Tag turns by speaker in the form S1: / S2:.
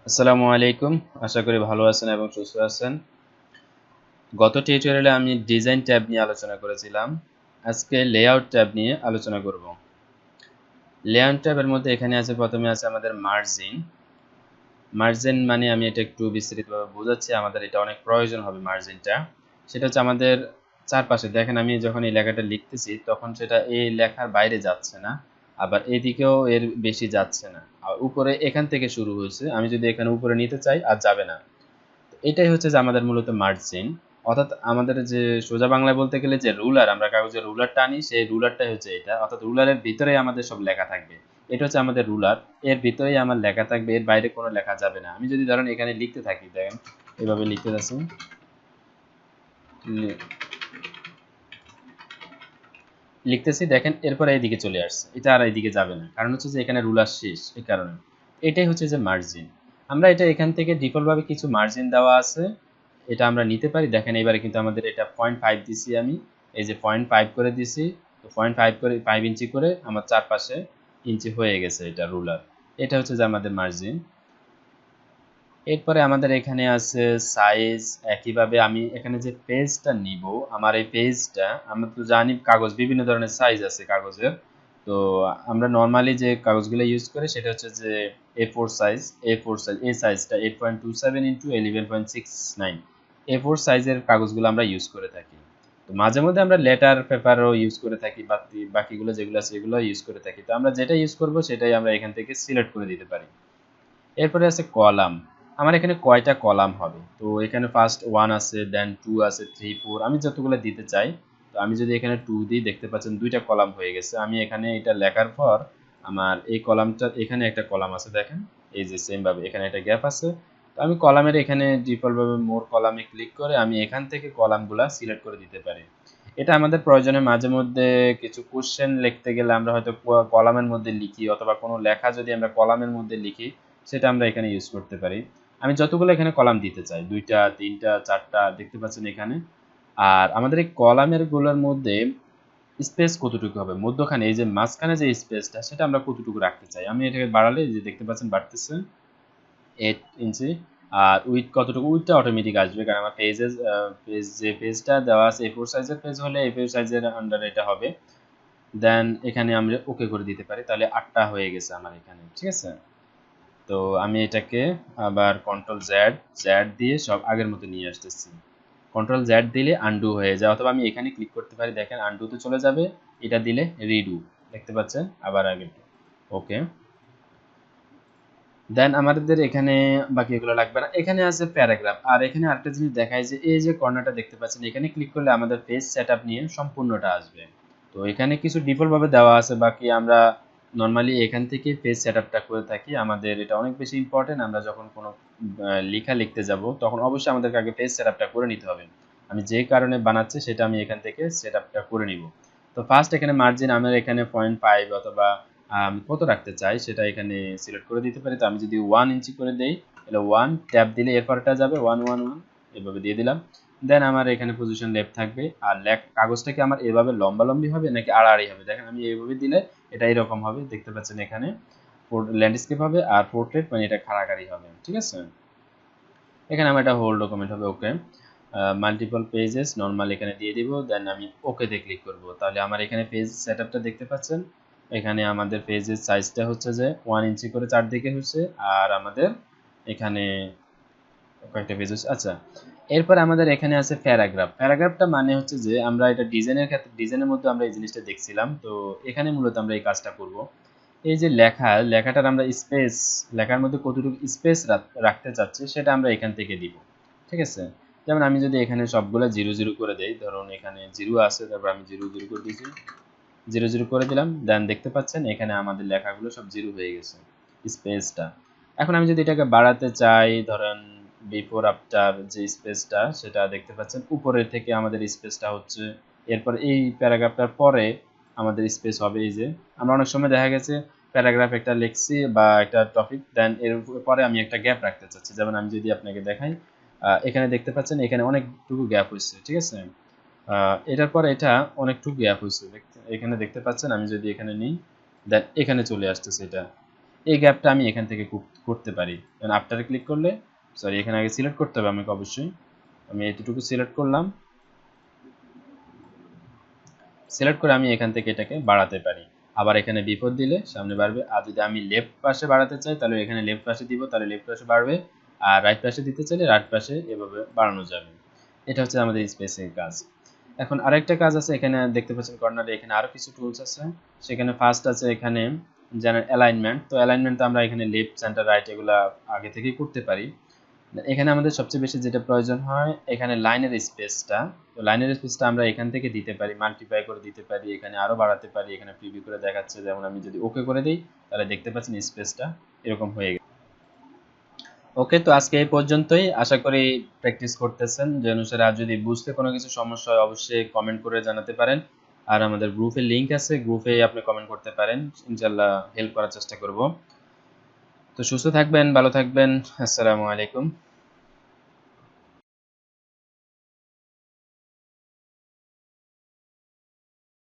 S1: আসসালামু আলাইকুম। আশা করি ভালো আছেন এবং সুস্থ আছেন। গত টিউটোরিয়ালে আমি ডিজাইন ট্যাব নিয়ে আলোচনা করেছিলাম। আজকে লেআউট ট্যাব নিয়ে আলোচনা করব। লেআউট ট্যাবের মধ্যে এখানে আছে, প্রথমে আছে আমাদের মার্জিন। মার্জিন মানে আমি এটা একটু বিস্তারিতভাবে বোঝাচ্ছি, আমাদের এটা অনেক প্রয়োজন হবে মার্জিনটা। সেটা হচ্ছে আমাদের চারপাশে দেখেন, আমি যখন এই লেখাটা লিখতেছি তখন সেটা এই লেখার বাইরে যাচ্ছে না, আবার এদিকেও এর বেশি যাচ্ছে না। আর উপরে এখান থেকে শুরু হয়েছে, আমি যদি এখানে উপরে নিতে চাই আর যাবে না। এটাই হচ্ছে যে আমাদের মূলত মার্জিন, অর্থাৎ আমাদের যে সোজা বাংলায় বলতে গেলে যে রুলার, আমরা কাগজের রুলার টানি, সেই রুলারটাই হচ্ছে এটা। অর্থাৎ রুলারের ভিতরেই আমাদের সব লেখা থাকবে। এটা হচ্ছে আমাদের রুলার, এর ভিতরেই আমার লেখা থাকবে, এর বাইরে কোনো লেখা যাবে না। আমি যদি ধরেন এখানে লিখতে থাকি, দেখেন এভাবে লিখতে যাচ্ছি, লিখতেছি, দেখেন এরপরে এইদিকে চলে আসছে, এটা আর এইদিকে যাবে না, কারণ হচ্ছে যে এখানে রুলার শেষ, এই কারণে। এটাই হচ্ছে যে মার্জিন। আমরা এটা এখান থেকে ডিফল্ট ভাবে কিছু মার্জিন দেওয়া আছে, এটা আমরা নিতে পারি। দেখেন এবারে কিন্তু আমাদের এটা 0.5 দিছি আমি, এই যে 0.5 করে দিছি। তো 0.5 করে 5 ইঞ্চি করে আমার চারপাশে ইঞ্চি হয়ে গেছে এটা রুলার। এটা হচ্ছে যে আমাদের মার্জিন। এরপরে আমাদের এখানে আছে সাইজ। একইভাবে আমি এখানে যে পেজটা নিব, আমার এই পেজটা, আমরা তো জানি কাগজ বিভিন্ন ধরনের সাইজ আছে কাগজের। তো আমরা নর্মালি যে কাগজগুলো ইউজ করি সেটা হচ্ছে যে A4 সাইজ। A4 সাইজ, এই সাইজটা 8.27 ইন্টু 11.69, A4 সাইজের কাগজগুলো আমরা ইউজ করে থাকি। তো মাঝে মধ্যে আমরা লেটার পেপারও ইউজ করে থাকি, বাকিগুলো যেগুলো আছে এগুলো ইউজ করে থাকি। তো আমরা যেটা ইউজ করব সেটাই আমরা এখান থেকে সিলেক্ট করে দিতে পারি। এরপরে আছে কলাম। আমার এখানে কয়টা কলাম হবে, তো এখানে ফার্স্ট 1 আছে, দেন 2 আছে, 3 4, আমি যতগুলো দিতে চাই। তো আমি যদি এখানে 2 দিই, দেখতে পাচ্ছেন দুইটা কলাম হয়ে গেছে। আমি এখানে এটা লেখার পর আমার এই কলামটা, এখানে একটা কলাম আছে দেখেন, এই যে সেম ভাবে এখানে একটা গ্যাপ আছে। তো আমি কলামের এখানে ডিফল্ট ভাবে মোর কলামে ক্লিক করে আমি এখান থেকে কলামগুলা সিলেক্ট করে দিতে পারি। এটা আমাদের প্রয়োজনে মাঝে মধ্যে কিছু কোশ্চেন লিখতে গেলে আমরা হয়তো কলামের মধ্যে লিখি, অথবা কোনো লেখা যদি আমরা কলামের মধ্যে লিখি, সেটা আমরা এখানে ইউজ করতে পারি। আমি যতগুলো এখানে কলাম দিতে চাই, 2টা 3টা 4টা, দেখতে পাচ্ছেন এখানে। আর আমাদের এই কলামের গুলোর মধ্যে স্পেস কতটুকু হবে, মধ্যখানে এই যে মাঝখানে যে স্পেসটা, সেটা আমরা কতটুকু রাখতে চাই। আমি এটাকে বাড়ালে যে দেখতে পাচ্ছেন বাড়তেছে 8 ইঞ্চি। আর উইথ কতটুকু, উইথটা অটোমেটিক আসবে, কারণ আমার পেজটা দেওয়া আছে A4 সাইজের পেজ হলে A4 সাইজের আন্ডারে এটা হবে। দেন এখানে আমরা ওকে করে দিতে পারি, তাহলে 8টা হয়ে গেছে আমার এখানে, ঠিক আছে। তো আমি এটাকে আবার কন্ট্রোল জেড, জেড দিয়ে সব আগের মতো নিয়ে আসতেছি। কন্ট্রোল জেড দিলে আনডু হয়ে যায়, অথবা আমি এখানে ক্লিক করতে পারি, দেখেন আনডুতে চলে যাবে। এটা দিলে রিডু, দেখতে পাচ্ছেন আবার আগে। ওকে, দেন আমাদের এখানে বাকি এগুলো লাগবে না। এখানে আছে প্যারাগ্রাফ। আর এখানে আরেকটা জিনিস দেখায় যে এই যে কর্নারটা দেখতে পাচ্ছেন, এখানে ক্লিক করলে আমাদের পেজ সেটআপ নিয়ে সম্পূর্ণটা আসবে। তো এখানে কিছু ডিফল্ট ভাবে দেওয়া আছে, বাকি আমরা নরমালি এখান থেকে পেজ সেটআপটা করে থাকি। আমাদের এটা অনেক বেশি ইম্পর্টেন্ট। আমরা যখন কোনো লেখা লিখতে যাব তখন অবশ্যই আমাদেরকে আগে পেজ সেটআপটা করে নিতে হবে। আমি যে কারণে বানাচ্ছি সেটা আমি এখান থেকে সেটআপটা করে নিব। তো ফার্স্ট এখানে মার্জিন আমার এখানে 0.5 অথবা কত রাখতে চাই সেটা এখানে সিলেক্ট করে দিতে পারি। তো আমি যদি 1 ইঞ্চি করে দেই, তাহলে 1 ট্যাব দিলে এরপরটা যাবে 1 1 1, এভাবে দিয়ে দিলাম। দেন আমার এখানে পজিশন লেফট থাকবে। আর কাগজটা কি আমার এভাবে লম্বালম্বি হবে নাকি আড়াআড়ি হবে, দেখেন আমি এইভাবে দিলে এটা এরকম হবে, দেখতে পাচ্ছেন এখানে ল্যান্ডস্কেপ হবে, আর পোর্ট্রেট মানে এটা খাড়াখাড়ি হবে, ঠিক আছে। এখানে আমার এটা হোল ডকুমেন্ট হবে। ওকে, মাল্টিপল পেজেস নরমাল এখানে দিয়ে দিব, দেন আমি ওকে তে ক্লিক করব। তাহলে আমার এখানে পেজ সেটআপটা দেখতে পাচ্ছেন। এখানে আমাদের পেজের সাইজটা হচ্ছে যে 1 ইঞ্চি করে চারদিকে হচ্ছে। আর আমাদের এখানে কয়েকটা পেজ হচ্ছে, আচ্ছা। এরপর আমাদের এখানে আছে প্যারাগ্রাফ। প্যারাগ্রাফটা মানে হচ্ছে যে আমরা এটা ডিজাইনের ক্ষেত্রে, ডিজাইনের মধ্যে আমরা এই জিনিসটা দেখছিলাম। তো এখানে মূলত আমরা এই কাজটা করব। এই যে লেখাটার আমরা স্পেস, লেখার মধ্যে কতটুকু স্পেস রাখতে চাচ্ছি সেটা আমরা এখান থেকে দিব, ঠিক আছে। যেমন আমি যদি এখানে সবগুলো 0 0 করে দেই, ধরুন এখানে 0 আছে, তারপর আমি 0 0 করে দিয়েছি, 0 0 করে দিলাম। দেন দেখতে পাচ্ছেন এখানে আমাদের লেখাগুলো সব 0 হয়ে গেছে, স্পেসটা। এখন আমি যদি এটাকে বাড়াতে চাই, ধরেন বিফোর আফটার যে স্পেসটা, সেটা দেখতে পাচ্ছেন উপরের থেকে আমাদের স্পেসটা হচ্ছে। এরপর এই প্যারাগ্রাফটার পরে আমাদের স্পেস হবে, এই যে আমরা অনেক সময় দেখা গেছে প্যারাগ্রাফ একটা লিখছি বা একটা টপিক, দেন এর পরে আমি একটা গ্যাপ রাখতে চাচ্ছি। যেমন আমি যদি আপনাকে দেখাই, এখানে দেখতে পাচ্ছেন এখানে অনেকটুকু গ্যাপ হয়েছে, ঠিক আছে। এটার পর এটা অনেকটুকু গ্যাপ হয়েছে, এখানে দেখতে পাচ্ছেন। আমি যদি এখানে নিই, দেন এখানে চলে আসতেছে এটা, এই গ্যাপটা আমি এখান থেকে করতে পারি। কারণ আফটারে ক্লিক করলে, সরি এখানে আগে সিলেক্ট করতে হবে আমাকে অবশ্যই। আমি এতটুকু সিলেক্ট করলাম, সিলেক্ট করে আমি এখান থেকে এটাকে বাড়াতে পারি। আবার এখানে বিফোর দিলে সামনে বাড়বে, আর যদি আমি লেফট পাশে বাড়াতে চাই তাহলে এখানে লেফট পাশে দিব, তাহলে লেফট পাশে বাড়বে, আর রাইট পাশে দিতে চাইলে রাইট পাশে এভাবে বাড়ানো যাবে। এটা হচ্ছে আমাদের স্পেসের কাজ। এখন আরেকটা কাজ আছে, এখানে দেখতে পাচ্ছেন কর্নারে এখানে আরো কিছু টুলস আছে। সেখানে ফার্স্ট আছে এখানে যেন অ্যালাইনমেন্ট। তো অ্যালাইনমেন্ট আমরা এখানে লেফট সেন্টার রাইট এগুলা আগে থেকেই করতে পারি। এখানে আমাদের সবচেয়ে বেশি যেটা প্রয়োজন হয় এখানে লাইনের স্পেসটা। তো লাইনের স্পেসটা আমরা এখান থেকে দিতে পারি, মাল্টিপ্লাই করে দিতে পারি, এখানে আরো বাড়াতে পারি। এখানে প্রিভিউ করে দেখাচ্ছে, যেমন আমি যদি ওকে করে দিই তাহলে দেখতে পাচ্ছেন স্পেসটা এরকম হয়ে গেছে। ওকে, তো আজকে এই পর্যন্তই। আশা করি প্র্যাকটিস করতেছেন যে অনুসারে। আর যদি বুঝতে কোনো কিছু সমস্যা হয় অবশ্যই কমেন্ট করে জানাতে পারেন। আর আমাদের গ্রুপে লিংক আছে, গ্রুপে আপনি কমেন্ট করতে পারেন, ইনশাআল্লাহ হেল্প করার চেষ্টা করব। তো সুস্থ থাকবেন, ভালো থাকবেন। আসসালামু আলাইকুম।